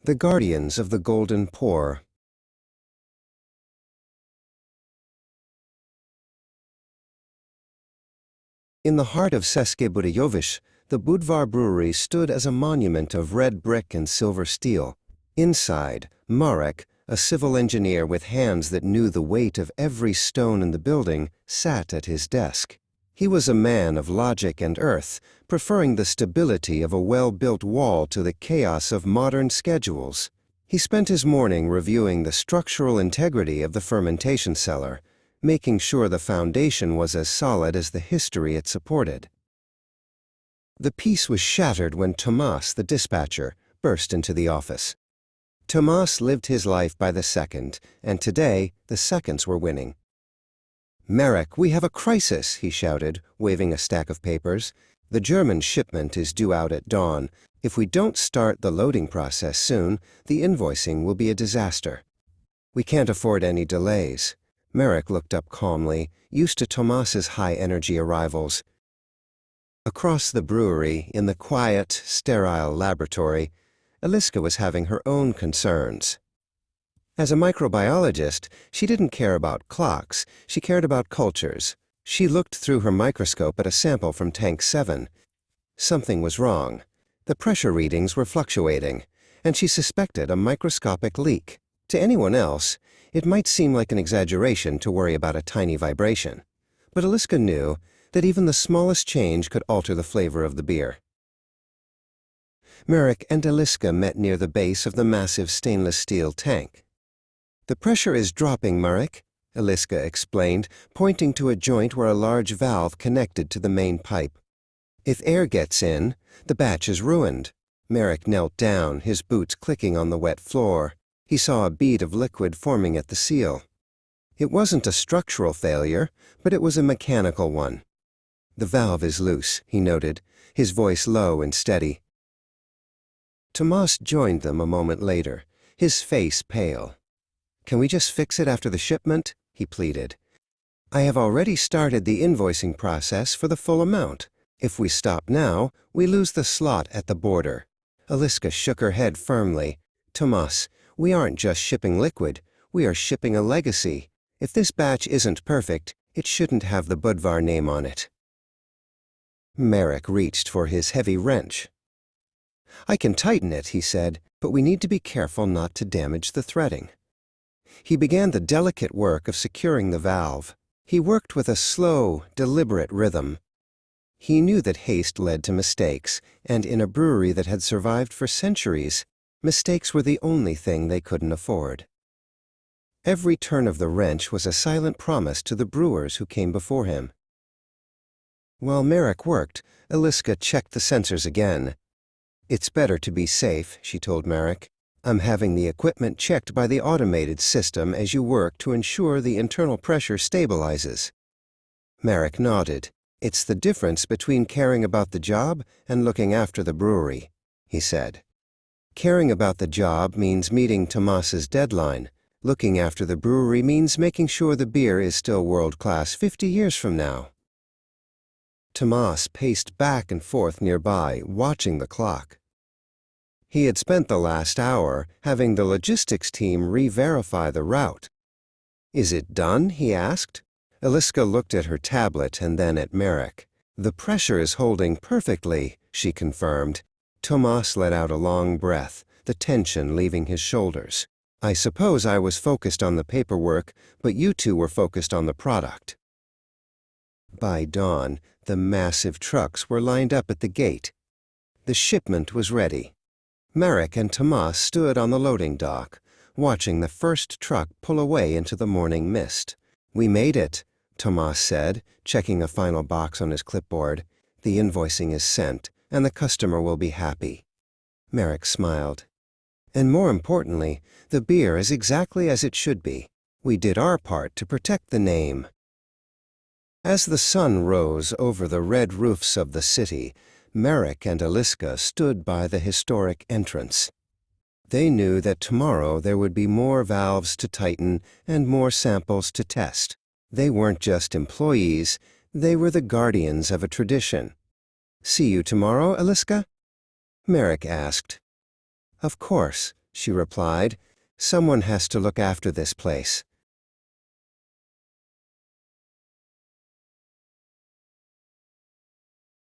The Guardians of the Golden Pour. In the heart of České Budějovice, the Budvar brewery stood as a monument of red brick and silver steel. Inside, Marek, a civil engineer with hands that knew the weight of every stone in the building, sat at his desk. He was a man of logic and earth, preferring the stability of a well-built wall to the chaos of modern schedules. He spent his morning reviewing the structural integrity of the fermentation cellar, making sure the foundation was as solid as the history it supported. The peace was shattered when Tomas, the dispatcher, burst into the office. Tomas lived his life by the second, and today the seconds were winning. "Marek, we have a crisis," he shouted, waving a stack of papers. "The German shipment is due out at dawn. If we don't start the loading process soon, the invoicing will be a disaster. We can't afford any delays." Marek looked up calmly, used to Tomas's high-energy arrivals. Across the brewery, in the quiet, sterile laboratory, Eliska was having her own concerns. As a microbiologist, she didn't care about clocks, she cared about cultures. She looked through her microscope at a sample from Tank 7. Something was wrong. The pressure readings were fluctuating, and she suspected a microscopic leak. To anyone else, it might seem like an exaggeration to worry about a tiny vibration, but Eliska knew that even the smallest change could alter the flavor of the beer. Marek and Eliska met near the base of the massive stainless steel tank. "The pressure is dropping, Marek," Eliska explained, pointing to a joint where a large valve connected to the main pipe. "If air gets in, the batch is ruined." Marek knelt down, his boots clicking on the wet floor. He saw a bead of liquid forming at the seal. It wasn't a structural failure, but it was a mechanical one. "The valve is loose," he noted, his voice low and steady. Tomas joined them a moment later, his face pale. "Can we just fix it after the shipment?" he pleaded. "I have already started the invoicing process for the full amount. If we stop now, we lose the slot at the border." Eliska shook her head firmly. "Tomas, we aren't just shipping liquid, we are shipping a legacy. If this batch isn't perfect, it shouldn't have the Budvar name on it." Marek reached for his heavy wrench. "I can tighten it," he said, "but we need to be careful not to damage the threading." He began the delicate work of securing the valve. He worked with a slow, deliberate rhythm. He knew that haste led to mistakes, and in a brewery that had survived for centuries, mistakes were the only thing they couldn't afford. Every turn of the wrench was a silent promise to the brewers who came before him. While Marek worked, Eliska checked the sensors again. "It's better to be safe," she told Marek. "I'm having the equipment checked by the automated system as you work to ensure the internal pressure stabilizes." Marek nodded. "It's the difference between caring about the job and looking after the brewery," he said. "Caring about the job means meeting Tomas's deadline. Looking after the brewery means making sure the beer is still world-class 50 years from now." Tomas paced back and forth nearby, watching the clock. He had spent the last hour having the logistics team re-verify the route. "Is it done?" he asked. Eliska looked at her tablet and then at Marek. "The pressure is holding perfectly," she confirmed. Tomas let out a long breath, the tension leaving his shoulders. "I suppose I was focused on the paperwork, but you two were focused on the product." By dawn, the massive trucks were lined up at the gate. The shipment was ready. Marek and Tomas stood on the loading dock, watching the first truck pull away into the morning mist. "We made it," Tomas said, checking a final box on his clipboard. "The invoicing is sent, and the customer will be happy." Marek smiled. "And more importantly, the beer is exactly as it should be. We did our part to protect the name." As the sun rose over the red roofs of the city, Marek and Eliska stood by the historic entrance. They knew that tomorrow there would be more valves to tighten and more samples to test. They weren't just employees, they were the guardians of a tradition. "See you tomorrow, Eliska?" Marek asked. "Of course," she replied. "Someone has to look after this place."